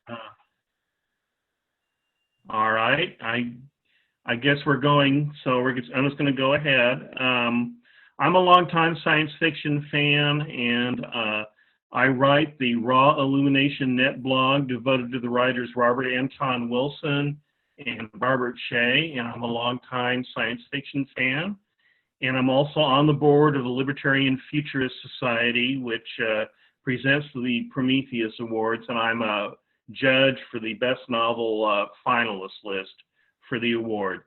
Uh, all right. I guess we're going. So I'm just going to go ahead. I'm a longtime science fiction fan, and I write the Raw Illumination Net blog devoted to the writers Robert Anton Wilson and Robert Shea, and I'm a longtime science fiction fan. And I'm also on the board of the Libertarian Futurist Society, which presents the Prometheus Awards, and I'm a judge for the Best Novel finalist list for the award.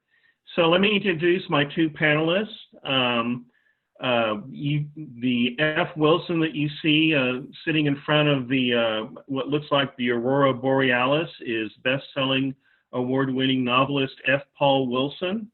So let me introduce my two panelists. The F. Wilson that you see sitting in front of the what looks like the Aurora Borealis is best-selling award-winning novelist F. Paul Wilson.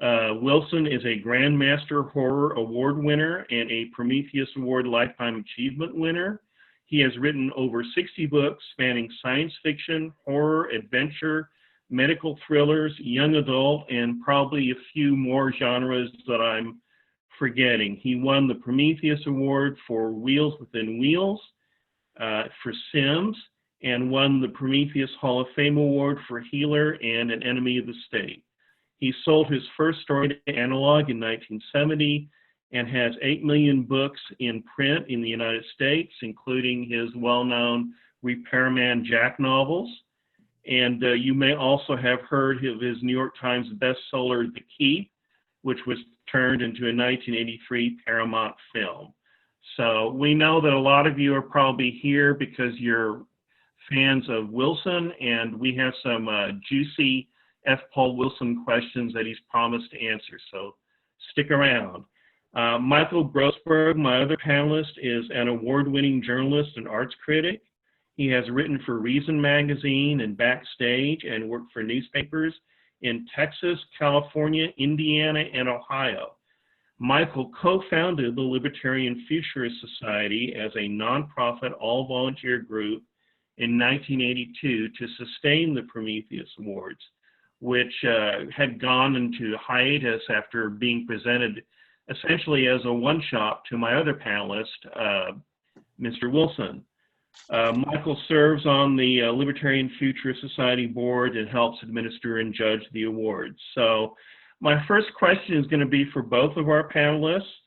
Wilson is a Grandmaster Horror Award winner and a Prometheus Award Lifetime Achievement winner. He has written over 60 books spanning science fiction, horror, adventure, medical thrillers, young adult, and probably a few more genres that I'm forgetting. He won the Prometheus Award for Wheels Within Wheels for Sims, and won the Prometheus Hall of Fame Award for Healer and An Enemy of the State. He sold his first story to Analog in 1970 and has 8 million books in print in the United States, including his well-known Repairman Jack novels. And you may also have heard of his New York Times bestseller, The Keep, which was turned into a 1983 Paramount film. So we know that a lot of you are probably here because you're fans of Wilson, and we have some juicy F. Paul Wilson questions that he's promised to answer, so stick around. Michael Grossberg, my other panelist, is an award-winning journalist and arts critic. He has written for Reason Magazine and Backstage and worked for newspapers in Texas, California, Indiana, and Ohio. Michael co-founded the Libertarian Futurist Society as a nonprofit all-volunteer group in 1982 to sustain the Prometheus Awards, which had gone into hiatus after being presented essentially as a one-shot to my other panelist, Mr. Wilson. Michael serves on the Libertarian Futurist Society board and helps administer and judge the awards. So my first question is going to be for both of our panelists.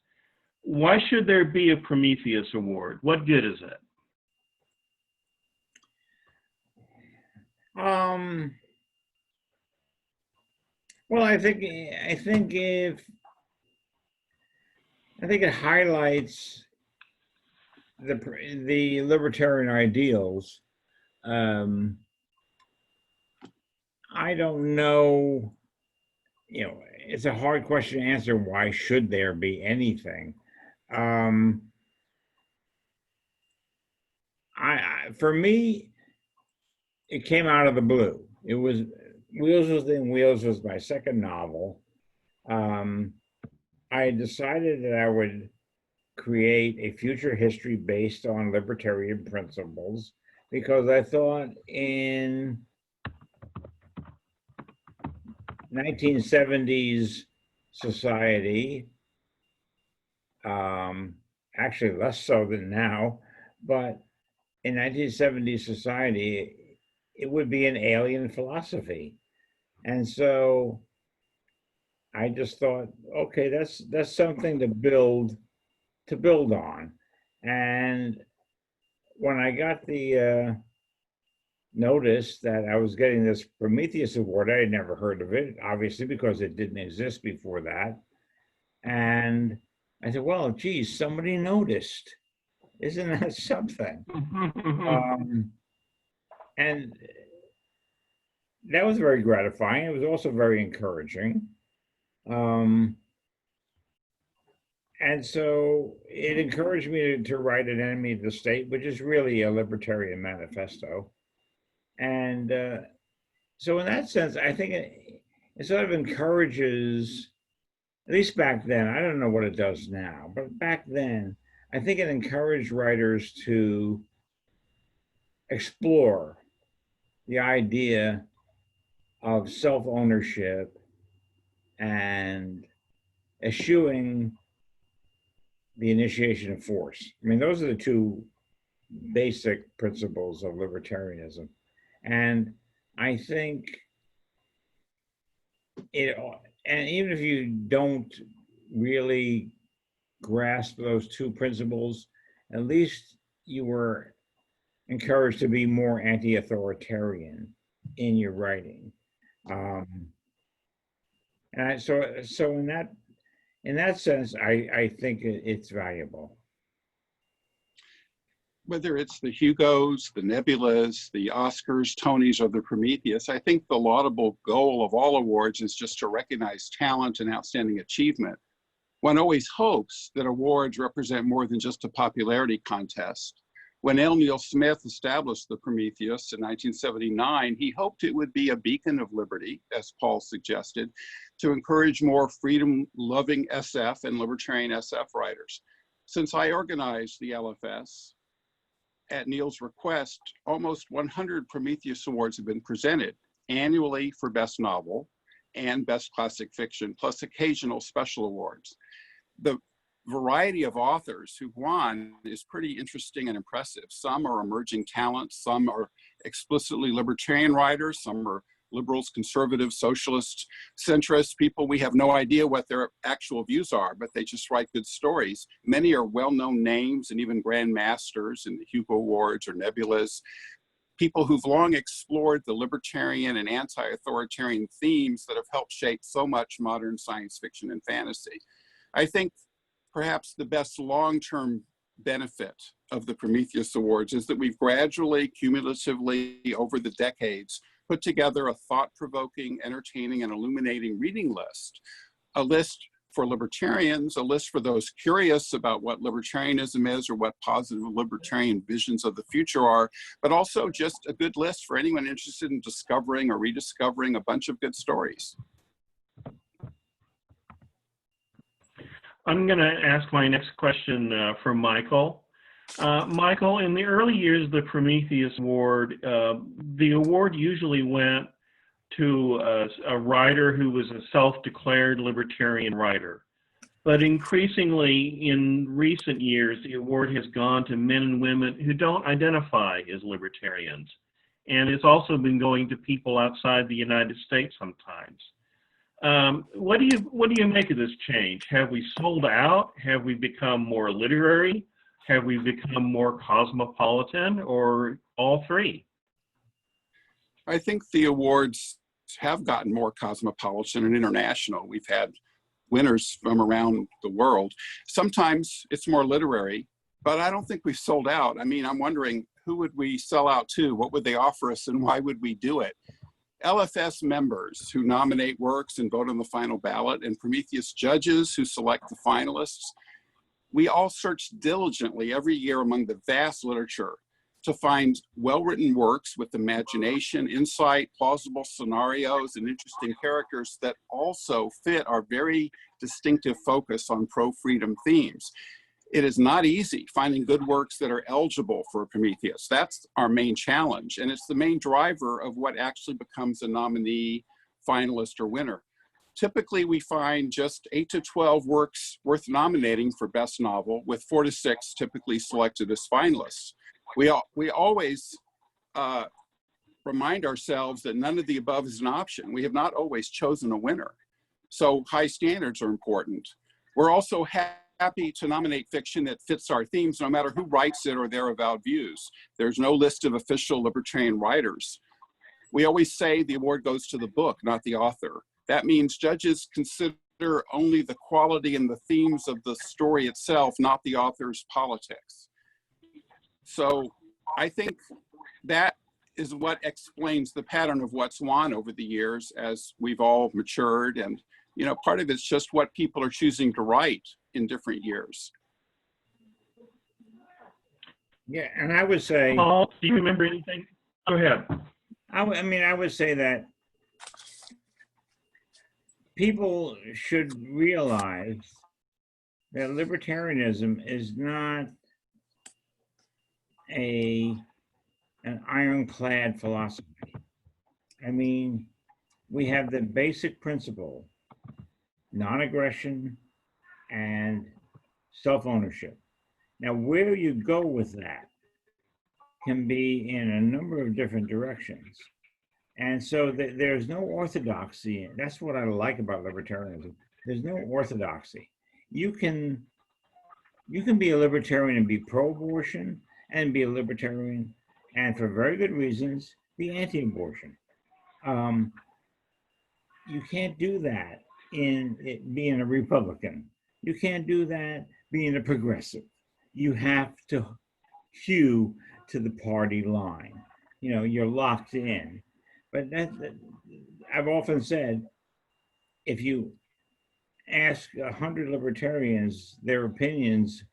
Why should there be a Prometheus Award? What good is it? Well, I think it highlights the libertarian ideals. I don't know, it's a hard question to answer. Why should there be anything? For me, it came out of the blue. It was Wheels Within Wheels was my second novel. I decided that I would create a future history based on libertarian principles because I thought in 1970s society, actually less so than now, but in 1970s society, it would be an alien philosophy. And so I just thought, okay, that's something to build on. And when I got the notice that I was getting this Prometheus Award, I had never heard of it, obviously, because it didn't exist before that. And I said, well, geez, somebody noticed. Isn't that something? And that was very gratifying. It was also very encouraging. And so it encouraged me to write An Enemy of the State, which is really a libertarian manifesto. And so in that sense, I think it sort of encourages, at least back then, I don't know what it does now, but back then, I think it encouraged writers to explore the idea of self-ownership and eschewing the initiation of force. I mean, those are the two basic principles of libertarianism. And I think it, and even if you don't really grasp those two principles, at least you were encouraged to be more anti-authoritarian in your writing. So in that sense, I think it's valuable. Whether it's the Hugos, the Nebulas, the Oscars, Tonys, or the Prometheus, I think the laudable goal of all awards is just to recognize talent and outstanding achievement. One always hopes that awards represent more than just a popularity contest. When L. Neil Smith established the Prometheus in 1979, he hoped it would be a beacon of liberty, as Paul suggested, to encourage more freedom-loving SF and libertarian SF writers. Since I organized the LFS, at Neil's request, almost 100 Prometheus Awards have been presented annually for Best Novel and Best Classic Fiction, plus occasional special awards. The variety of authors who won is pretty interesting and impressive. Some are emerging talents, some are explicitly libertarian writers, some are liberals, conservatives, socialists, centrists, people we have no idea what their actual views are, but they just write good stories. Many are well-known names and even grand masters in the Hugo Awards or Nebulas, people who've long explored the libertarian and anti-authoritarian themes that have helped shape so much modern science fiction and fantasy. I think perhaps the best long-term benefit of the Prometheus Awards is that we've gradually, cumulatively, over the decades, put together a thought-provoking, entertaining, and illuminating reading list. A list for libertarians, a list for those curious about what libertarianism is or what positive libertarian visions of the future are, but also just a good list for anyone interested in discovering or rediscovering a bunch of good stories. I'm going to ask my next question for Michael. Michael, in the early years of the Prometheus Award, the award usually went to a writer who was a self-declared libertarian writer. But increasingly in recent years, the award has gone to men and women who don't identify as libertarians. And it's also been going to people outside the United States sometimes. What do you make of this change? Have we sold out? Have we become more literary? Have we become more cosmopolitan, or all three? I think the awards have gotten more cosmopolitan and international. We've had winners from around the world. Sometimes it's more literary, but I don't think we've sold out. I mean, I'm wondering, who would we sell out to? What would they offer us, and why would we do it? LFS members who nominate works and vote on the final ballot, and Prometheus judges who select the finalists, we all search diligently every year among the vast literature to find well-written works with imagination, insight, plausible scenarios, and interesting characters that also fit our very distinctive focus on pro-freedom themes. It is not easy finding good works that are eligible for Prometheus. That's our main challenge, and it's the main driver of what actually becomes a nominee, finalist, or winner. Typically, we find just 8 to 12 works worth nominating for Best Novel, with 4 to 6 typically selected as finalists. We always remind ourselves that none of the above is an option. We have not always chosen a winner. So high standards are important. We're also happy to nominate fiction that fits our themes, no matter who writes it or their avowed views. There's no list of official libertarian writers. We always say the award goes to the book, not the author. That means judges consider only the quality and the themes of the story itself, not the author's politics. So I think that is what explains the pattern of what's won over the years as we've all matured. And, you know, part of it's just what people are choosing to write in different years. Yeah, and I would say, Paul, do you remember anything? Go ahead. I would say that people should realize that libertarianism is not an ironclad philosophy. I mean, we have the basic principle, non-aggression and self-ownership. Now, where you go with that can be in a number of different directions. And so there's no orthodoxy. That's what I like about libertarianism. There's no orthodoxy. You can be a libertarian and be pro-abortion, and be a libertarian and for very good reasons be anti-abortion. You can't do that in being a Republican. You can't do that being a progressive. You have to hew to the party line. You know, you're locked in. But I've often said, if you ask 100 libertarians their opinions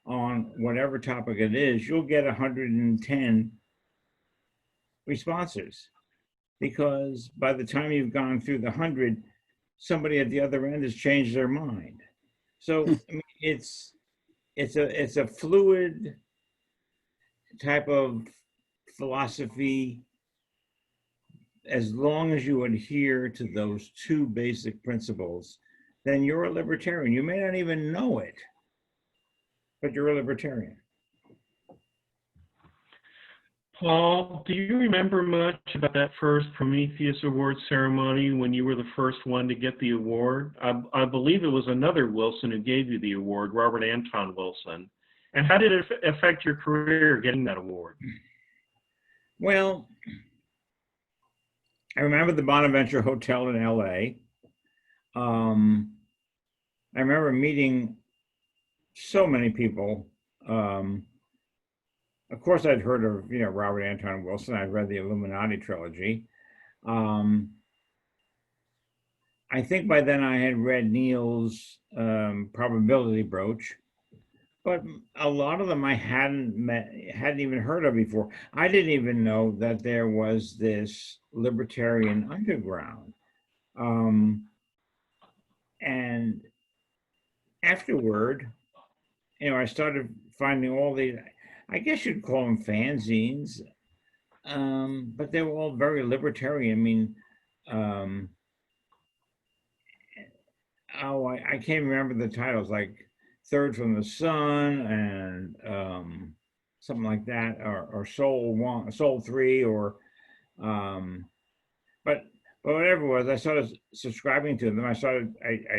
on whatever topic it is, you'll get 110 responses. Because by the time you've gone through the 100, somebody at the other end has changed their mind. So I mean, it's a fluid type of philosophy. As long as you adhere to those two basic principles, then you're a libertarian. You may not even know it, but you're a libertarian. Paul, do you remember much about that first Prometheus Awards ceremony when you were the first one to get the award? I believe it was another Wilson who gave you the award, Robert Anton Wilson. And how did it affect your career getting that award? Well, I remember the Bonaventure Hotel in LA. I remember meeting so many people. Of course, I'd heard of, Robert Anton Wilson. I'd read the Illuminati trilogy. I think by then I had read Neil's Probability Brooch, but a lot of them I hadn't even heard of before. I didn't even know that there was this libertarian underground. And afterward, I started finding all these, I guess you'd call them fanzines, but they were all very libertarian. I mean, I can't remember the titles, like Third from the Sun and something like that, or Soul 3, or but whatever it was, I started subscribing to them. I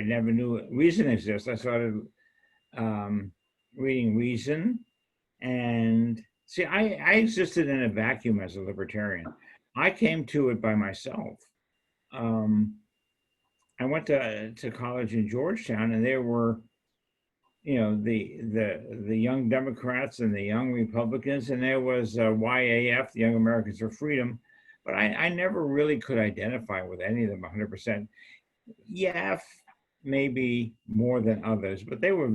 never knew Reason exists. I started reading Reason. And see, I existed in a vacuum as a libertarian. I came to it by myself. I went to college in Georgetown, and there were, the Young Democrats and the Young Republicans, and there was YAF, the Young Americans for Freedom. But I never really could identify with any of them 100%. YAF maybe more than others, but they were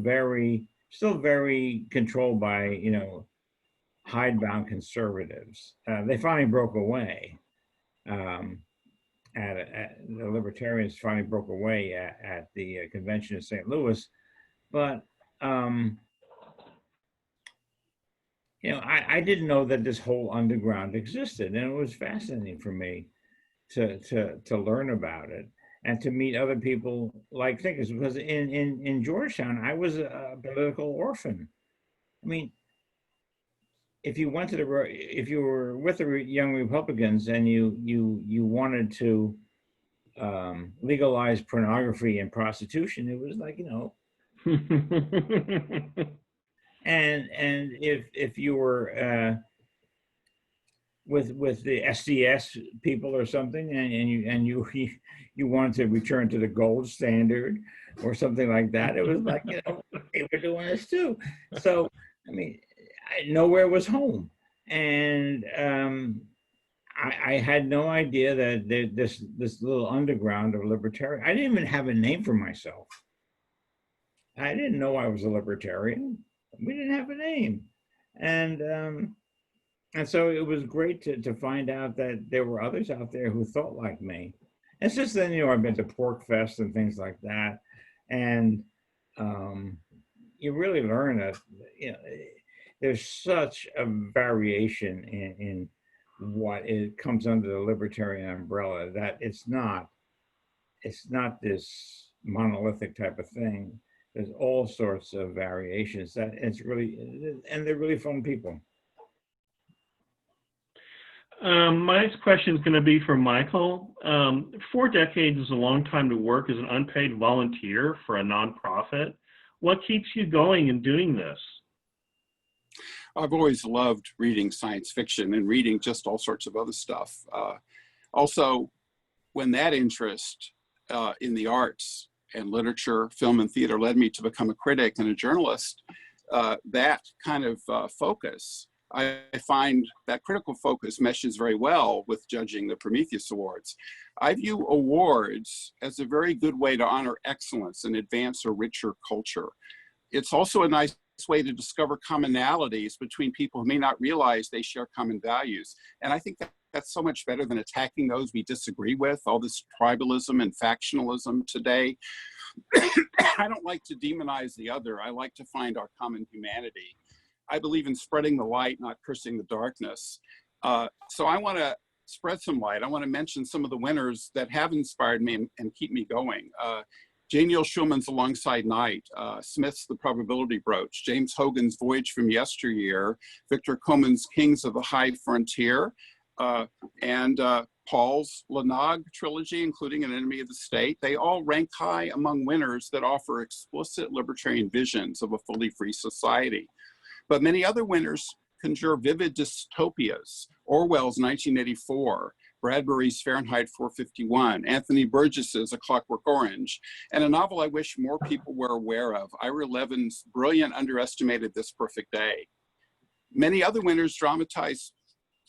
still very controlled by, hidebound conservatives. They finally broke away. The Libertarians finally broke away at the convention in St. Louis. But, I didn't know that this whole underground existed, and it was fascinating for me to learn about it and to meet other people like thinkers, because in Georgetown, I was a political orphan. I mean, if you were with the Young Republicans and you wanted to legalize pornography and prostitution, it was like, and if you were with the SDS people or something, and you wanted to return to the gold standard or something like that, it was like, they were doing this too. So, I mean, nowhere was home. And I had no idea that this little underground of libertarian, I didn't even have a name for myself. I didn't know I was a libertarian. We didn't have a name. And so it was great to find out that there were others out there who thought like me. And since then, I've been to Pork Fest and things like that. And you really learn that, there's such a variation in what it comes under the libertarian umbrella, that it's not this monolithic type of thing. There's all sorts of variations that it's really, and they're really fun people. My next question is going to be for Michael. 4 decades is a long time to work as an unpaid volunteer for a nonprofit. What keeps you going in doing this? I've always loved reading science fiction and reading just all sorts of other stuff. Also, when that interest in the arts and literature, film and theater led me to become a critic and a journalist, that kind of focus, I find that critical focus meshes very well with judging the Prometheus Awards. I view awards as a very good way to honor excellence and advance a richer culture. It's also a nice way to discover commonalities between people who may not realize they share common values. And I think that's so much better than attacking those we disagree with, all this tribalism and factionalism today. I don't like to demonize the other. I like to find our common humanity. I believe in spreading the light, not cursing the darkness. So I want to spread some light. I want to mention some of the winners that have inspired me and keep me going. J. Neil Schulman's Alongside Night, Smith's The Probability Brooch, James Hogan's Voyage from Yesteryear, Victor Coleman's Kings of the High Frontier, and Paul's Lanag trilogy, including An Enemy of the State. They all rank high among winners that offer explicit libertarian visions of a fully free society. But many other winners conjure vivid dystopias. Orwell's 1984, Bradbury's Fahrenheit 451, Anthony Burgess's A Clockwork Orange, and a novel I wish more people were aware of, Ira Levin's brilliant Underestimated This Perfect Day. Many other winners dramatize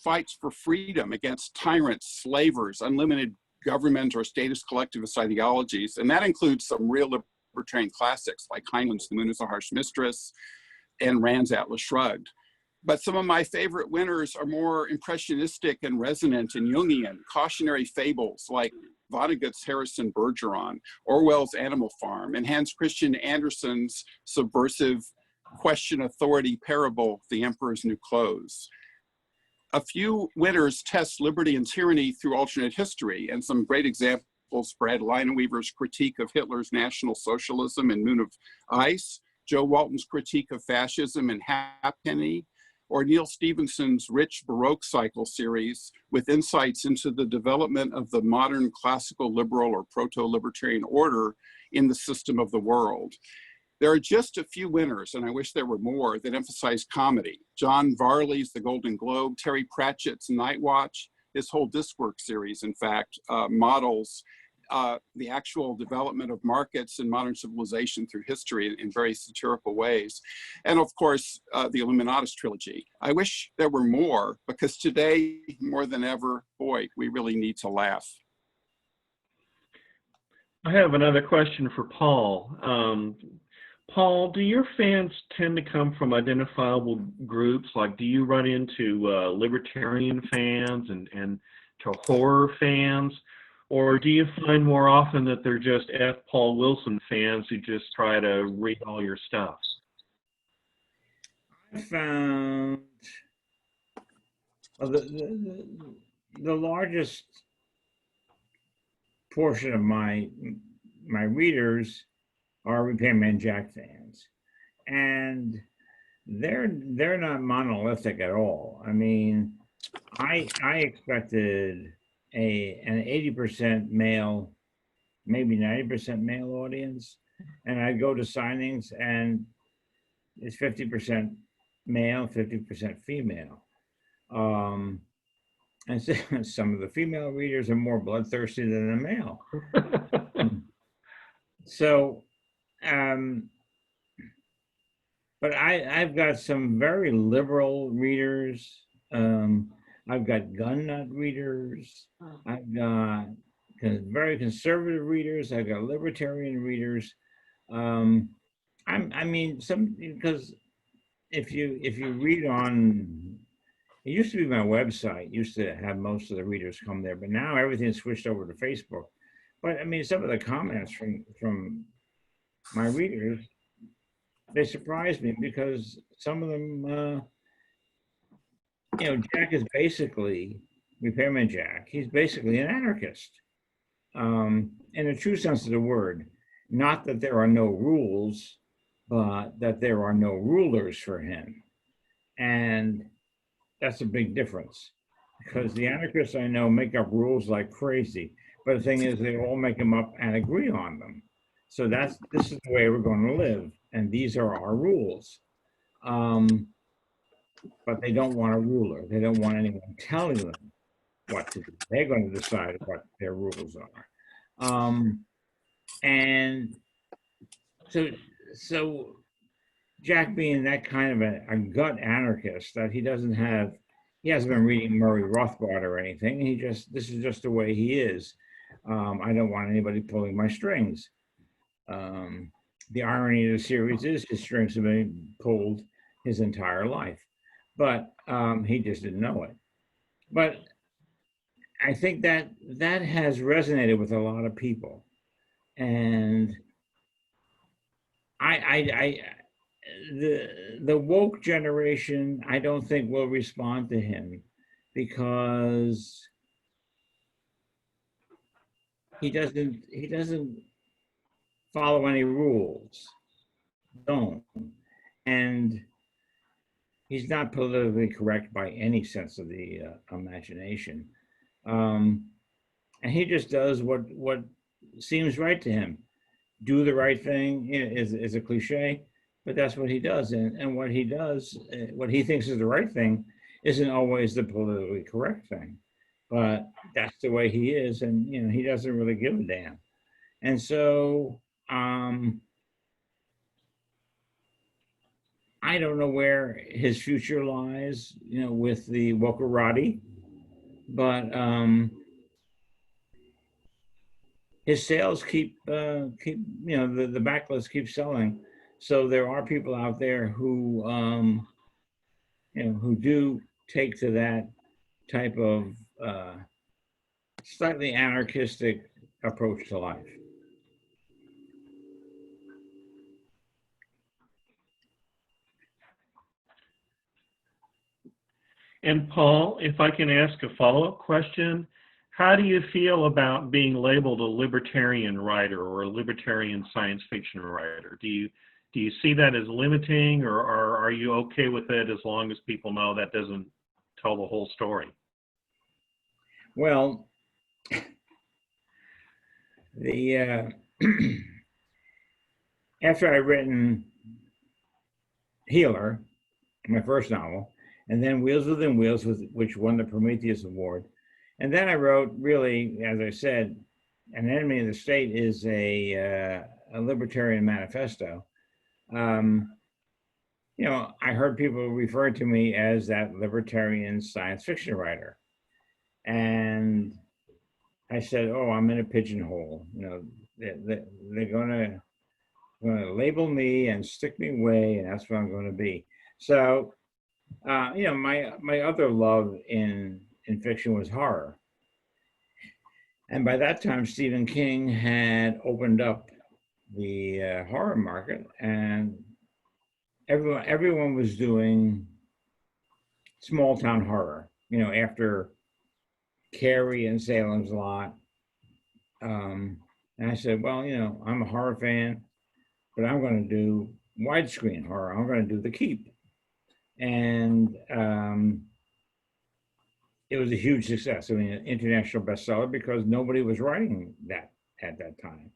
fights for freedom against tyrants, slavers, unlimited government or statist collectivist ideologies, and that includes some real libertarian classics like Heinlein's The Moon is a Harsh Mistress and Rand's Atlas Shrugged. But some of my favorite winners are more impressionistic and resonant and Jungian, cautionary fables like Vonnegut's Harrison Bergeron, Orwell's Animal Farm, and Hans Christian Andersen's subversive question authority parable, The Emperor's New Clothes. A few winners test liberty and tyranny through alternate history, and some great examples, Brad Leineweaver's critique of Hitler's National Socialism in Moon of Ice, Joe Walton's critique of fascism in Halfpenny, or Neil Stephenson's rich Baroque cycle series with insights into the development of the modern classical liberal or proto-libertarian order in the system of the world. There are just a few winners, and I wish there were more, that emphasize comedy. John Varley's The Golden Globe, Terry Pratchett's Night Watch, his whole Discwork series, in fact, models the actual development of markets and modern civilization through history in very satirical ways. And of course, the Illuminatus trilogy. I wish there were more, because today, more than ever, boy, we really need to laugh. I have another question for Paul. Paul, do your fans tend to come from identifiable groups? Like, do you run into libertarian fans and to horror fans? Or do you find more often that they're just F. Paul Wilson fans who just try to read all your stuff? I found the largest portion of my readers are Repairman Jack fans, and they're not monolithic at all. I mean, I expected an 80% male, maybe 90% male audience, and I go to signings and it's 50% male, 50% female. And so, some of the female readers are more bloodthirsty than the male. So, but I've got some very liberal readers. I've got gun nut readers. I've got very conservative readers. I've got libertarian readers. I mean, because if you read on, it used to be my website used to have most of the readers come there, but now everything's switched over to Facebook. But I mean, some of the comments from my readers, they surprised me, because some of them, you know, Jack is basically, Repairman Jack, he's basically an anarchist, in a true sense of the word. Not that there are no rules, but that there are no rulers for him. And that's a big difference. because the anarchists I know make up rules like crazy. But the thing is, they all make them up and agree on them. So this is the way we're going to live, and these are our rules. But they don't want a ruler. They don't want anyone telling them what to do. They're going to decide what their rules are. And so Jack being that kind of a gut anarchist that he hasn't been reading Murray Rothbard or anything. This is just the way he is. I don't want anybody pulling my strings. The irony of the series is his strings have been pulled his entire life, but he just didn't know it. But I think that has resonated with a lot of people, and the woke generation, I don't think will respond to him because he doesn't follow any rules. Don't. And he's not politically correct by any sense of the imagination. And he just does what seems right to him. Do the right thing is a cliche, but that's what he does. And what he does, what he thinks is the right thing, isn't always the politically correct thing. But that's the way he is, and he doesn't really give a damn. And so I don't know where his future lies, with the Wokerati, but his sales keep the backlist keeps selling. So there are people out there who who do take to that type of slightly anarchistic approach to life. And Paul, if I can ask a follow-up question, how do you feel about being labeled a libertarian writer or a libertarian science fiction writer? Do you see that as limiting, or are you okay with it as long as people know that doesn't tell the whole story? Well, the after I'd written Healer, my first novel, and then Wheels Within Wheels, which won the Prometheus Award, and then I wrote, really, as I said, An Enemy of the State is a libertarian manifesto. I heard people refer to me as that libertarian science fiction writer. And I said, oh, I'm in a pigeonhole. They're going to label me and stick me away, and that's what I'm going to be. So, my other love in fiction was horror. And by that time, Stephen King had opened up the horror market, and everyone was doing small town horror, after Carrie and Salem's Lot. And I said, well, I'm a horror fan, but I'm going to do widescreen horror. I'm going to do The Keep. And it was a huge success. I mean, an international bestseller, because nobody was writing that at that time.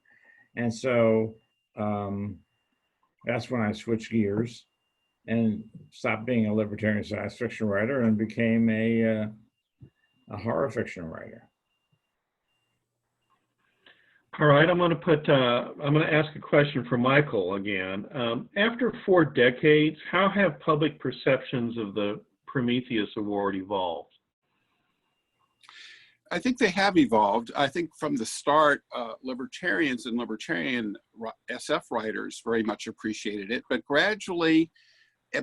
And so that's when I switched gears and stopped being a libertarian science fiction writer and became a horror fiction writer. All right, I'm going to ask a question for Michael again. After 4 decades, how have public perceptions of the Prometheus Award evolved? I think they have evolved. I think from the start, libertarians and libertarian SF writers very much appreciated it, but gradually,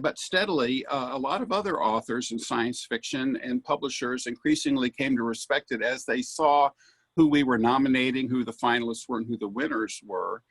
but steadily, a lot of other authors in science fiction and publishers increasingly came to respect it as they saw who we were nominating, who the finalists were, and who the winners were.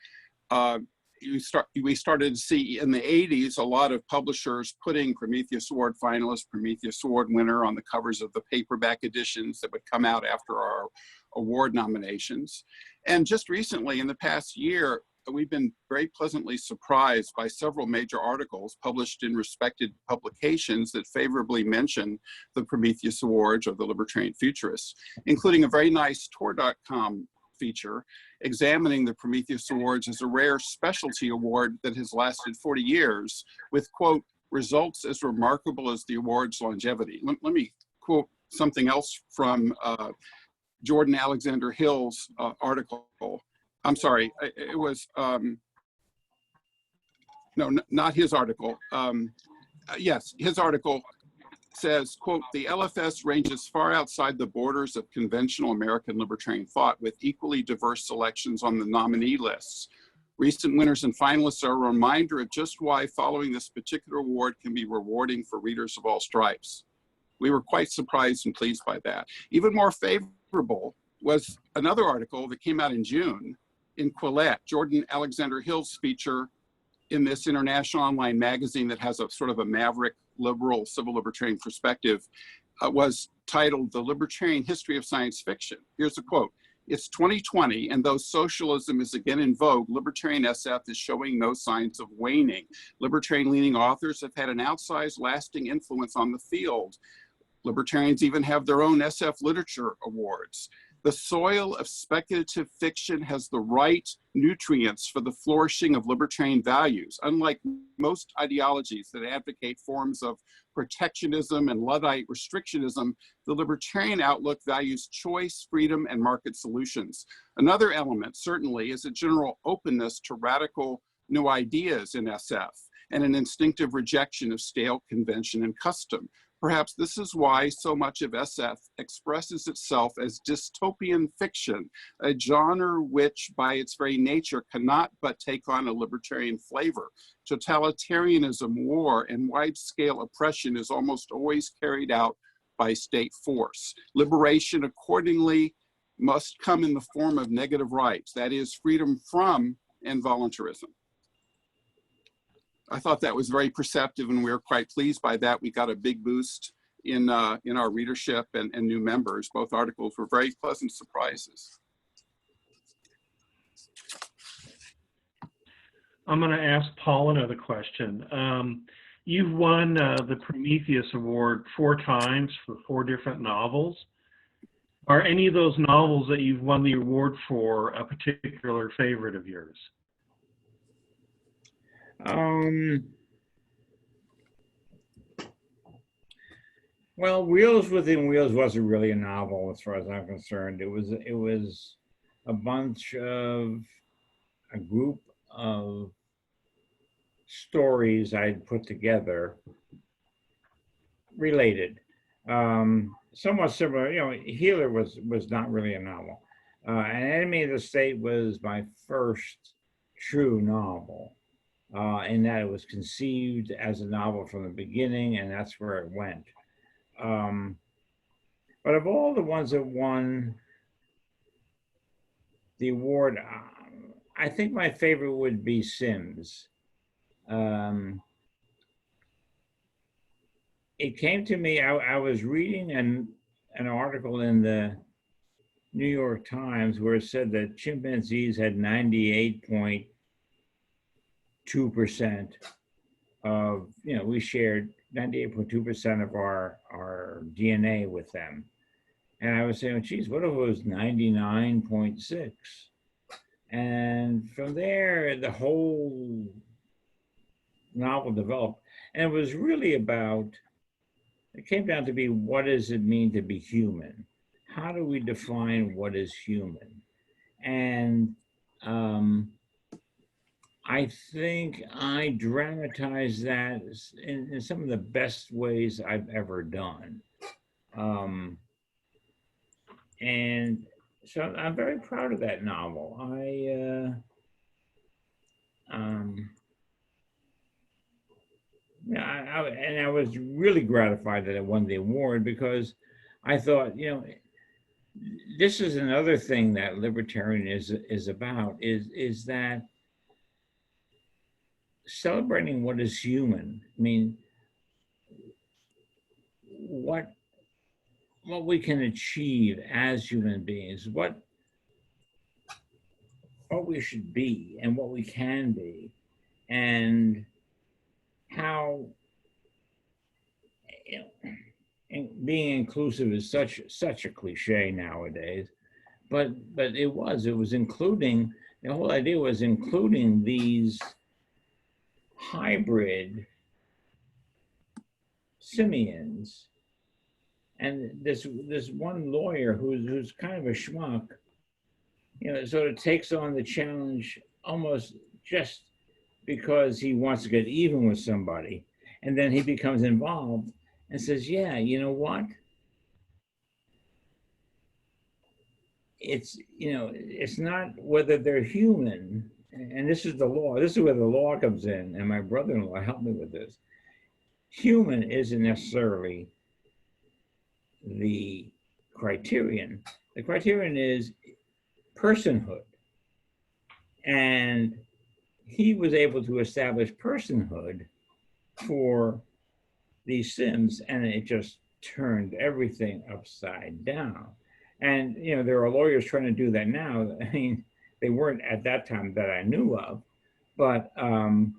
We started to see in the 80s a lot of publishers putting Prometheus Award finalist, Prometheus Award winner on the covers of the paperback editions that would come out after our award nominations. And just recently, in the past year, we've been very pleasantly surprised by several major articles published in respected publications that favorably mention the Prometheus Awards or the Libertarian Futurists, including a very nice Tor.com feature examining the Prometheus Awards as a rare specialty award that has lasted 40 years with, quote, results as remarkable as the award's longevity. Let me quote something else from Jordan Alexander Hill's article. I'm sorry, it was, no, not his article. Yes, his article says, quote, the LFS ranges far outside the borders of conventional American libertarian thought with equally diverse selections on the nominee lists. Recent winners and finalists are a reminder of just why following this particular award can be rewarding for readers of all stripes. We were quite surprised and pleased by that. Even more favorable was another article that came out in June in Quillette, Jordan Alexander Hill's feature in this international online magazine that has a sort of a maverick liberal civil libertarian perspective, was titled The Libertarian History of Science Fiction. Here's a quote. It's 2020, and though socialism is again in vogue, libertarian SF is showing no signs of waning. Libertarian-leaning authors have had an outsized, lasting influence on the field. Libertarians even have their own SF literature awards. The soil of speculative fiction has the right nutrients for the flourishing of libertarian values. Unlike most ideologies that advocate forms of protectionism and Luddite restrictionism, the libertarian outlook values choice, freedom, and market solutions. Another element, certainly, is a general openness to radical new ideas in SF and an instinctive rejection of stale convention and custom. Perhaps this is why so much of SF expresses itself as dystopian fiction, a genre which by its very nature cannot but take on a libertarian flavor. Totalitarianism, war, and wide-scale oppression is almost always carried out by state force. Liberation accordingly must come in the form of negative rights, that is, freedom from involuntarism. I thought that was very perceptive, and we were quite pleased by that. We got a big boost in our readership and new members. Both articles were very pleasant surprises. I'm going to ask Paul another question. You've won the Prometheus Award 4 times for 4 different novels. Are any of those novels that you've won the award for a particular favorite of yours? Well, Wheels Within Wheels wasn't really a novel as far as I'm concerned. It was a bunch of a group of stories I'd put together, related, somewhat similar. You know, Healer was not really a novel. An Enemy of the State was my first true novel. In that it was conceived as a novel from the beginning, and that's where it went. But of all the ones that won the award, I think my favorite would be Sims. It came to me, I was reading an article in the New York Times where it said that chimpanzees had 98.2% of, you know, we shared 98.2% of our DNA with them. And I was saying, geez, what if it was 99.6? And from there, the whole novel developed. And it was really about, it came down to be, what does it mean to be human? How do we define what is human? And I think I dramatized that in some of the best ways I've ever done. And so I'm very proud of that novel. I was really gratified that it won the award, because I thought, you know, this is another thing that libertarian is about, is that celebrating what is human. I mean, what we can achieve as human beings, what what we should be and what we can be, and how, you know, and being inclusive is such a cliche nowadays, but it was including, the whole idea was including these hybrid simians. And this one lawyer who's kind of a schmuck, you know, sort of takes on the challenge almost just because he wants to get even with somebody. And then he becomes involved and says, yeah, you know what? It's, you know, it's not whether they're human. And this is the law. This is where the law comes in. And my brother-in-law helped me with this. Human isn't necessarily the criterion. The criterion is personhood. And he was able to establish personhood for these Sims, and it just turned everything upside down. And, you know, there are lawyers trying to do that now. I mean, they weren't at that time that I knew of, but, you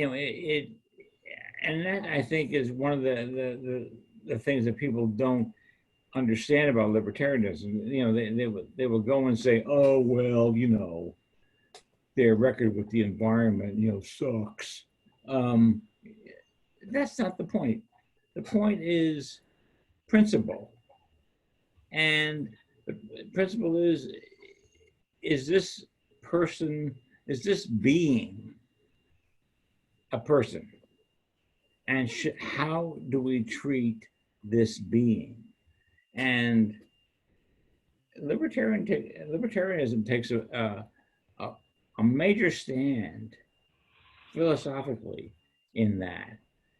know, and that I think is one of the things that people don't understand about libertarianism. You know, they will go and say, oh, well, you know, their record with the environment, you know, sucks. That's not the point. The point is principle. And the principle is this person, is this being a person? And how do we treat this being? And libertarianism takes a major stand philosophically in that.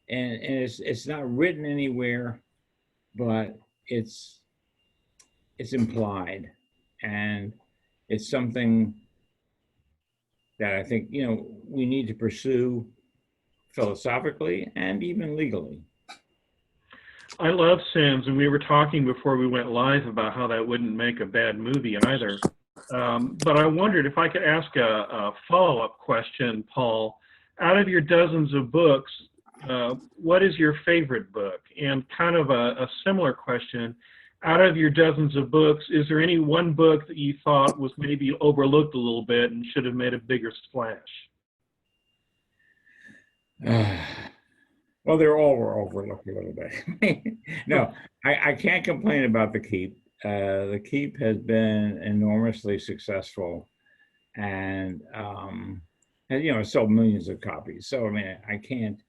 And it's not written anywhere, but it's implied, and it's something that I think, you know, we need to pursue philosophically and even legally. I love Sims, and we were talking before we went live about how that wouldn't make a bad movie either. But I wondered if I could ask a follow-up question, Paul. Out of your dozens of books, what is your favorite book? And kind of a similar question, out of your dozens of books, is there any one book that you thought was maybe overlooked a little bit and should have made a bigger splash? Well, they're all were overlooked a little bit. No, I can't complain about The Keep. The Keep has been enormously successful, and you know, sold millions of copies. So I mean, I can't.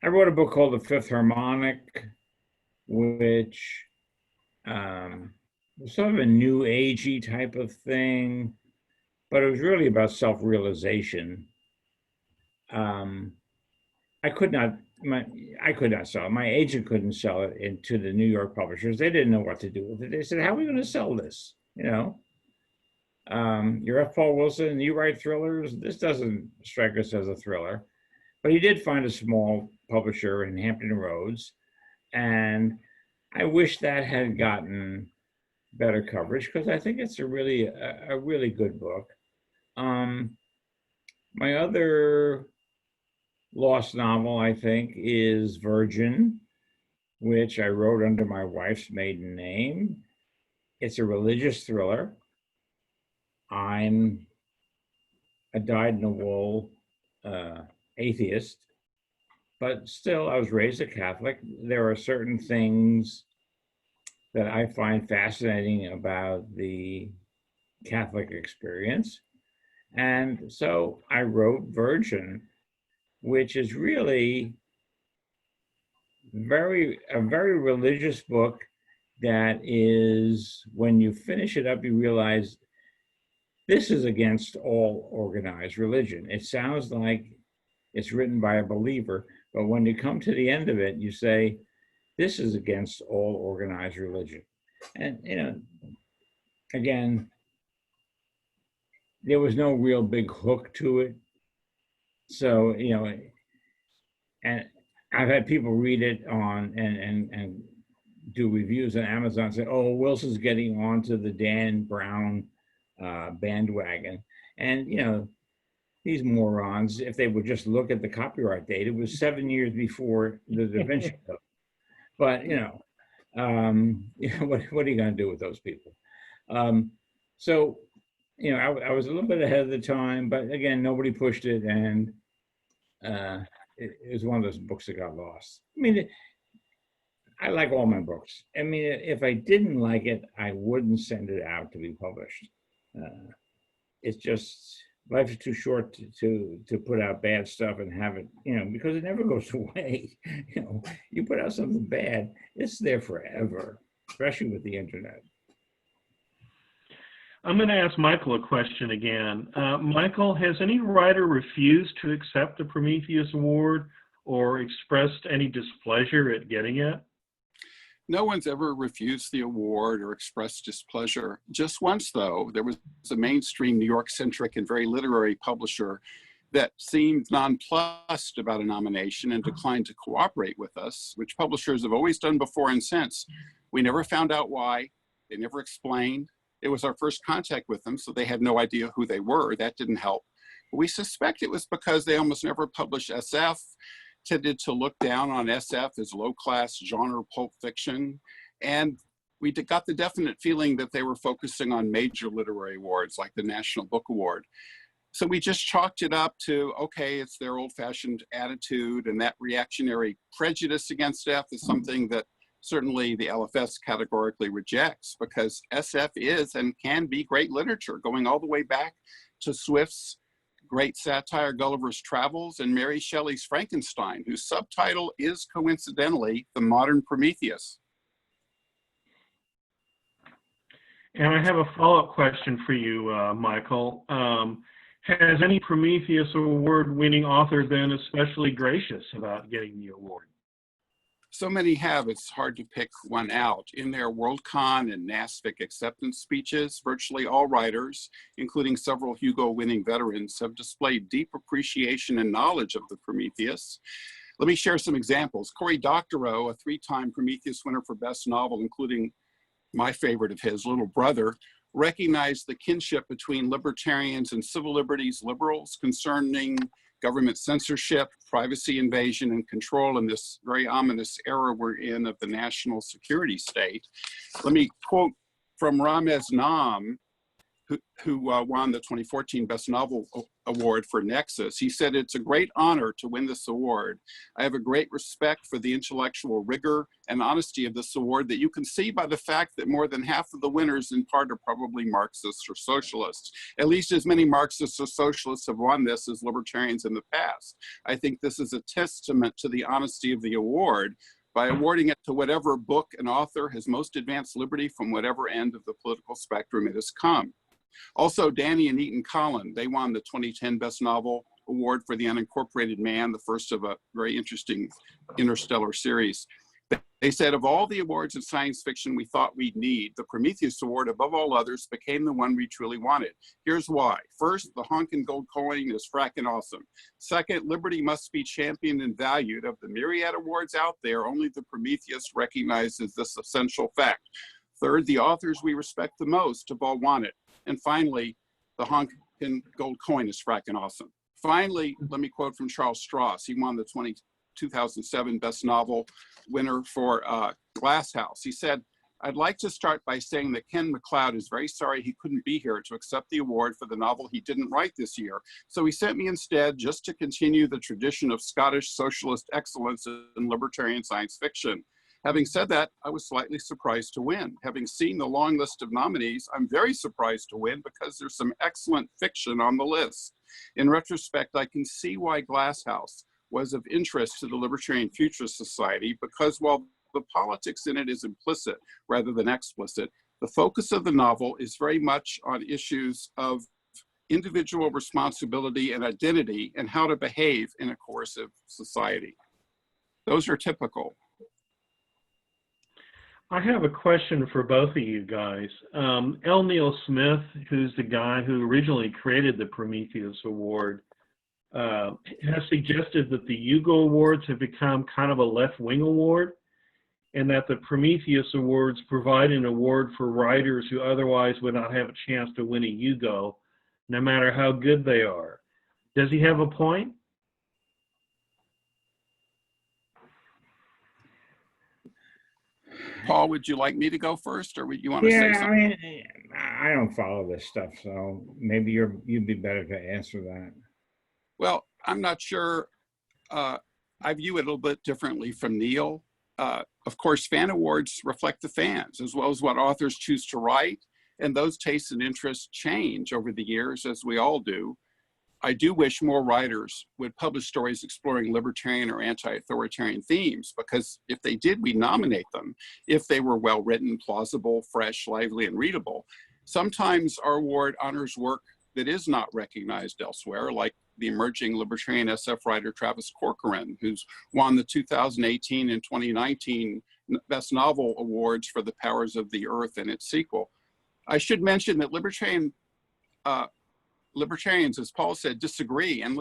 I wrote a book called The Fifth Harmonic, which was sort of a new agey type of thing, but it was really about self-realization. I could not sell it. My agent couldn't sell it into the New York publishers. They didn't know what to do with it. They said, how are we going to sell this? You know, you're F. Paul Wilson and you write thrillers. This doesn't strike us as a thriller. But he did find a small publisher in Hampton Roads. And I wish that had gotten better coverage, because I think it's a really good book. My other lost novel, I think, is Virgin, which I wrote under my wife's maiden name. It's a religious thriller. I'm a dyed-in-the-wool atheist, but still I was raised a Catholic. There are certain things that I find fascinating about the Catholic experience. And so I wrote Virgin, which is really a very religious book that is, when you finish it up, you realize this is against all organized religion. It sounds like it's written by a believer, but when you come to the end of it, you say, this is against all organized religion. And, you know, again, there was no real big hook to it. So, you know, and I've had people read it on and do reviews on Amazon, say, "Oh, Wilson's getting onto the Dan Brown bandwagon," and these morons, if they would just look at the copyright date, it was 7 years before the Da Vinci Code. But what are you going to do with those people? So, I was a little bit ahead of the time, but again, nobody pushed it, and it was one of those books that got lost. I mean, I like all my books. I mean, if I didn't like it, I wouldn't send it out to be published. It's just, life is too short to put out bad stuff and have it, because it never goes away. You put out something bad, it's there forever, especially with the internet. I'm going to ask Michael a question again. Michael, has any writer refused to accept the Prometheus Award or expressed any displeasure at getting it? No one's ever refused the award or expressed displeasure. Just once, though, there was a mainstream New York-centric and very literary publisher that seemed nonplussed about a nomination and declined to cooperate with us, which publishers have always done before and since. We never found out why. They never explained. It was our first contact with them, so they had no idea who they were. That didn't help. We suspect it was because they almost never published SF, tended to look down on SF as low-class genre pulp fiction, and we got the definite feeling that they were focusing on major literary awards like the National Book Award. So we just chalked it up to, okay, it's their old-fashioned attitude, and that reactionary prejudice against F is something that certainly the LFS categorically rejects, because SF is and can be great literature, going all the way back to Swift's great satire Gulliver's Travels and Mary Shelley's Frankenstein, whose subtitle is coincidentally The Modern Prometheus. And I have a follow-up question for you, Michael. Has any Prometheus Award-winning author been especially gracious about getting the award? So many have, it's hard to pick one out. In their Worldcon and NASFIC acceptance speeches, virtually all writers, including several Hugo-winning veterans, have displayed deep appreciation and knowledge of the Prometheus. Let me share some examples. Cory Doctorow, a three-time Prometheus winner for Best Novel, including my favorite of his, Little Brother, recognized the kinship between libertarians and civil liberties liberals concerning government censorship, privacy invasion, and control in this very ominous era we're in of the national security state. Let me quote from Ramez Nam, who won the 2014 Best Novel Award for Nexus. He said, "It's a great honor to win this award. I have a great respect for the intellectual rigor and honesty of this award that you can see by the fact that more than half of the winners in part are probably Marxists or socialists. At least as many Marxists or socialists have won this as libertarians in the past. I think this is a testament to the honesty of the award by awarding it to whatever book and author has most advanced liberty from whatever end of the political spectrum it has come." Also, Danny and Eaton Collin, they won the 2010 Best Novel Award for The Unincorporated Man, the first of a very interesting interstellar series. They said, of all the awards in science fiction we thought we'd need, the Prometheus Award, above all others, became the one we truly wanted. Here's why. First, the honkin' gold coin is frackin' awesome. Second, liberty must be championed and valued. Of the myriad awards out there, only the Prometheus recognizes this essential fact. Third, the authors we respect the most have all won it. And finally, the honkin' gold coin is frackin' awesome. Finally, let me quote from Charles Stross. He won the 2007 Best Novel winner for Glass House. He said, "I'd like to start by saying that Ken MacLeod is very sorry he couldn't be here to accept the award for the novel he didn't write this year. So he sent me instead just to continue the tradition of Scottish socialist excellence in libertarian science fiction. Having said that, I was slightly surprised to win. Having seen the long list of nominees, I'm very surprised to win because there's some excellent fiction on the list. In retrospect, I can see why Glass House was of interest to the Libertarian Futurist Society, because while the politics in it is implicit rather than explicit, the focus of the novel is very much on issues of individual responsibility and identity and how to behave in a coercive society." Those are typical. I have a question for both of you guys. L. Neil Smith, who's the guy who originally created the Prometheus Award, has suggested that the Hugo Awards have become kind of a left-wing award. and that the Prometheus Awards provide an award for writers who otherwise would not have a chance to win a Hugo, no matter how good they are. Does he have a point? Paul, would you like me to go first, or would you want to say Yeah, something? I mean, I don't follow this stuff, so maybe you'd be better to answer that. Well, I'm not sure. I view it a little bit differently from Neil. Of course, fan awards reflect the fans as well as what authors choose to write, and those tastes and interests change over the years, as we all do. I do wish more writers would publish stories exploring libertarian or anti-authoritarian themes, because if they did, we'd nominate them if they were well-written, plausible, fresh, lively, and readable. Sometimes our award honors work that is not recognized elsewhere, like the emerging libertarian SF writer Travis Corcoran, who's won the 2018 and 2019 Best Novel Awards for The Powers of the Earth and its sequel. I should mention that libertarians, as Paul said, disagree, and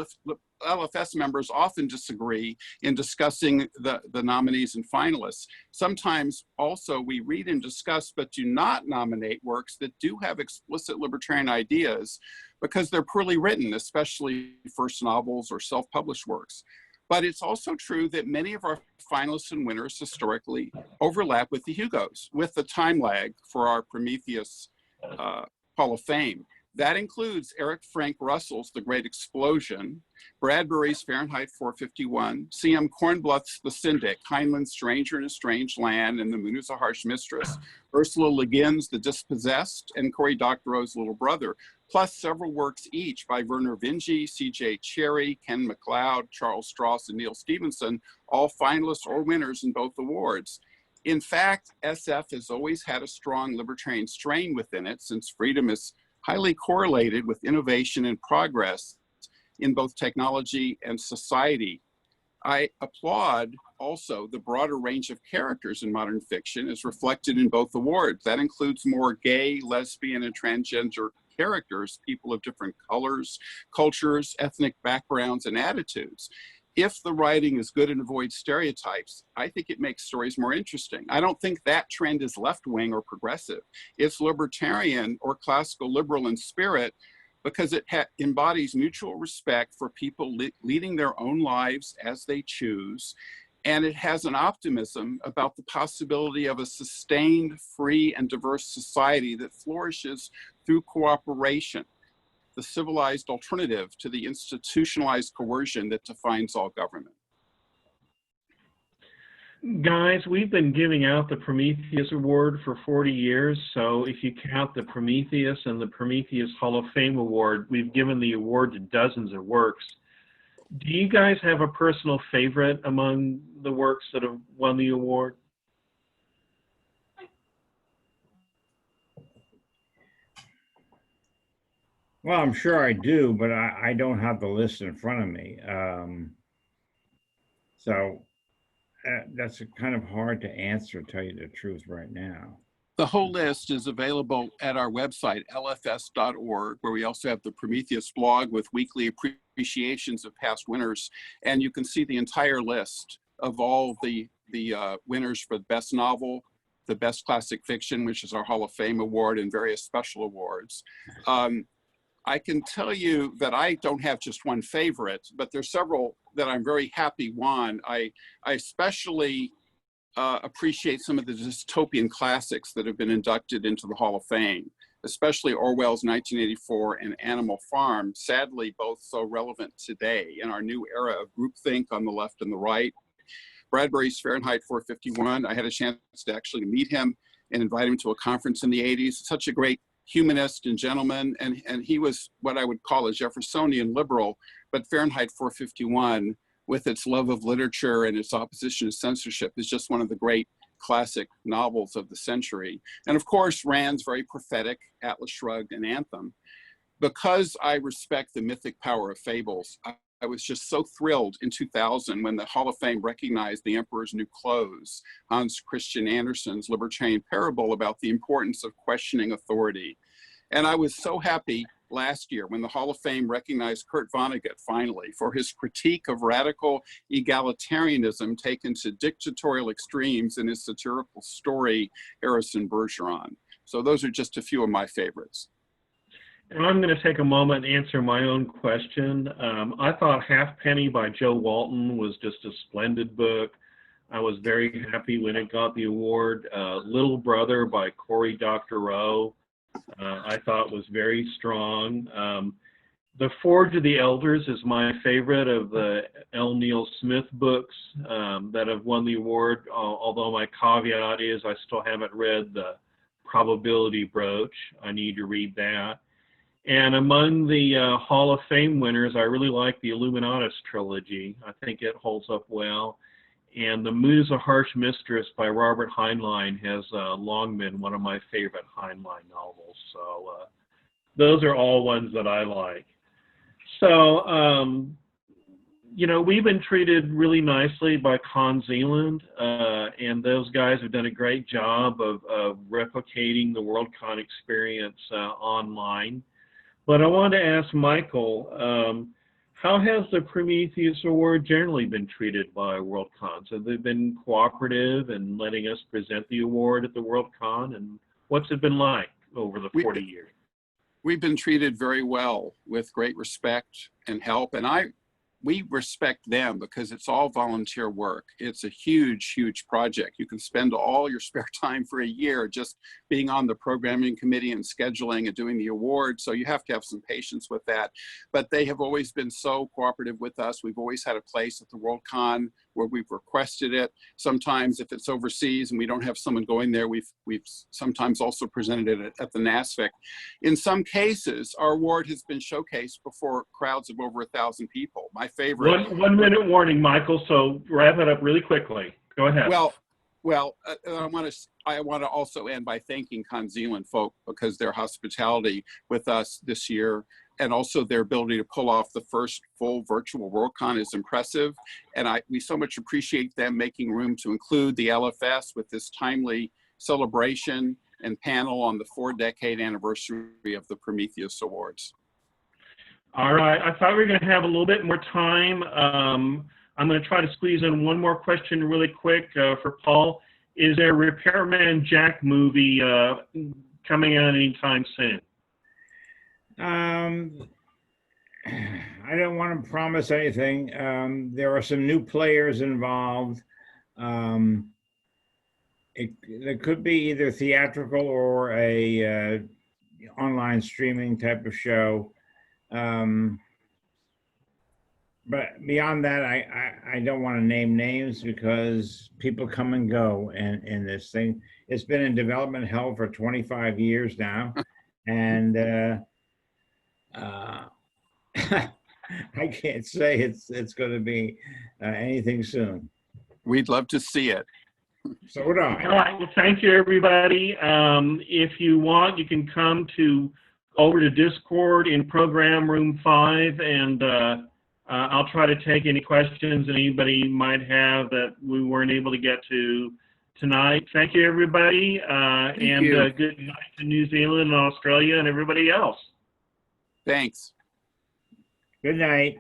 LFS members often disagree in discussing the nominees and finalists. Sometimes also we read and discuss but do not nominate works that do have explicit libertarian ideas because they're poorly written, especially first novels or self-published works. But it's also true that many of our finalists and winners historically overlap with the Hugos, with the time lag for our Prometheus Hall of Fame. That includes Eric Frank Russell's The Great Explosion, Bradbury's Fahrenheit 451, C.M. Kornbluth's The Syndic, Heinlein's Stranger in a Strange Land and The Moon is a Harsh Mistress, Ursula Le Guin's The Dispossessed, and Cory Doctorow's Little Brother, plus several works each by Werner Vinge, C.J. Cherry, Ken MacLeod, Charles Stross, and Neil Stevenson, all finalists or winners in both awards. In fact, SF has always had a strong libertarian strain within it, since freedom is highly correlated with innovation and progress in both technology and society. I applaud also the broader range of characters in modern fiction as reflected in both awards. That includes more gay, lesbian, and transgender characters, people of different colors, cultures, ethnic backgrounds, and attitudes. If the writing is good and avoids stereotypes, I think it makes stories more interesting. I don't think that trend is left-wing or progressive. It's libertarian or classical liberal in spirit, because it embodies mutual respect for people leading their own lives as they choose. And it has an optimism about the possibility of a sustained, free, and diverse society that flourishes through cooperation, the civilized alternative to the institutionalized coercion that defines all government. Guys, we've been giving out the Prometheus Award for 40 years, so if you count the Prometheus and the Prometheus Hall of Fame Award, we've given the award to dozens of works. Do you guys have a personal favorite among the works that have won the award? Well, I'm sure I do, but I don't have the list in front of me. That's kind of hard to answer, to tell you the truth right now. The whole list is available at our website, lfs.org, where we also have the Prometheus blog with weekly appreciations of past winners. And you can see the entire list of all the winners for the best novel, the best classic fiction, which is our Hall of Fame award, and various special awards. I can tell you that I don't have just one favorite, but there's several that I'm very happy won. I especially appreciate some of the dystopian classics that have been inducted into the Hall of Fame, especially Orwell's 1984 and Animal Farm, sadly both so relevant today in our new era of groupthink on the left and the right. Bradbury's Fahrenheit 451, I had a chance to actually meet him and invite him to a conference in the 80s. Such a great humanist and gentleman, and he was what I would call a Jeffersonian liberal, but Fahrenheit 451, with its love of literature and its opposition to censorship, is just one of the great classic novels of the century. And of course, Rand's very prophetic Atlas Shrugged and Anthem. Because I respect the mythic power of fables, I was just so thrilled in 2000 when the Hall of Fame recognized The Emperor's New Clothes, Hans Christian Andersen's libertarian parable about the importance of questioning authority. And I was so happy last year when the Hall of Fame recognized Kurt Vonnegut finally for his critique of radical egalitarianism taken to dictatorial extremes in his satirical story, Harrison Bergeron. So those are just a few of my favorites. And I'm going to take a moment and answer my own question. I thought Halfpenny by Joe Walton was just a splendid book. I was very happy when it got the award. Little Brother by Cory Doctorow, I thought was very strong. The Forge of the Elders is my favorite of the L. Neil Smith books that have won the award, although my caveat is I still haven't read the Probability Brooch. I need to read that. And among the Hall of Fame winners, I really like the Illuminatus trilogy. I think it holds up well. And The Moon is a Harsh Mistress by Robert Heinlein has long been one of my favorite Heinlein novels. So those are all ones that I like. So, you know, we've been treated really nicely by ConZealand, and those guys have done a great job of replicating the Worldcon experience online. But I wanted to ask Michael, how has the Prometheus Award generally been treated by Worldcons? Have they been cooperative in letting us present the award at the Worldcon? And what's it been like over the 40 years? We've been treated very well with great respect and help. And we respect them because it's all volunteer work. It's a huge, huge project. You can spend all your spare time for a year just being on the programming committee and scheduling and doing the award. So you have to have some patience with that. But they have always been so cooperative with us. We've always had a place at the Worldcon where we've requested it. Sometimes if it's overseas and we don't have someone going there, we've sometimes also presented it at the NASFIC. In some cases, our award has been showcased before crowds of over 1,000 people. My favorite. One minute warning, Michael, so wrap it up really quickly. Go ahead. Well, I want to also end by thanking ConZealand folk because their hospitality with us this year and also their ability to pull off the first full virtual Worldcon is impressive. And we so much appreciate them making room to include the LFS with this timely celebration and panel on the 4-decade anniversary of the Prometheus Awards. All right, I thought we were going to have a little bit more time. I'm going to try to squeeze in one more question really quick for Paul. Is there a Repairman Jack movie coming out anytime soon? I don't want to promise anything. There are some new players involved. There could be either theatrical or a online streaming type of show. But beyond that, I don't want to name names because people come and go in this thing. It's been in development hell for 25 years now. And I can't say it's going to be anything soon. We'd love to see it. So would I. All right. Well, thank you, everybody. If you want, you can come over to Discord in Program Room 5, and I'll try to take any questions that anybody might have that we weren't able to get to tonight. Thank you, everybody, and good night to New Zealand and Australia and everybody else. Thanks. Good night.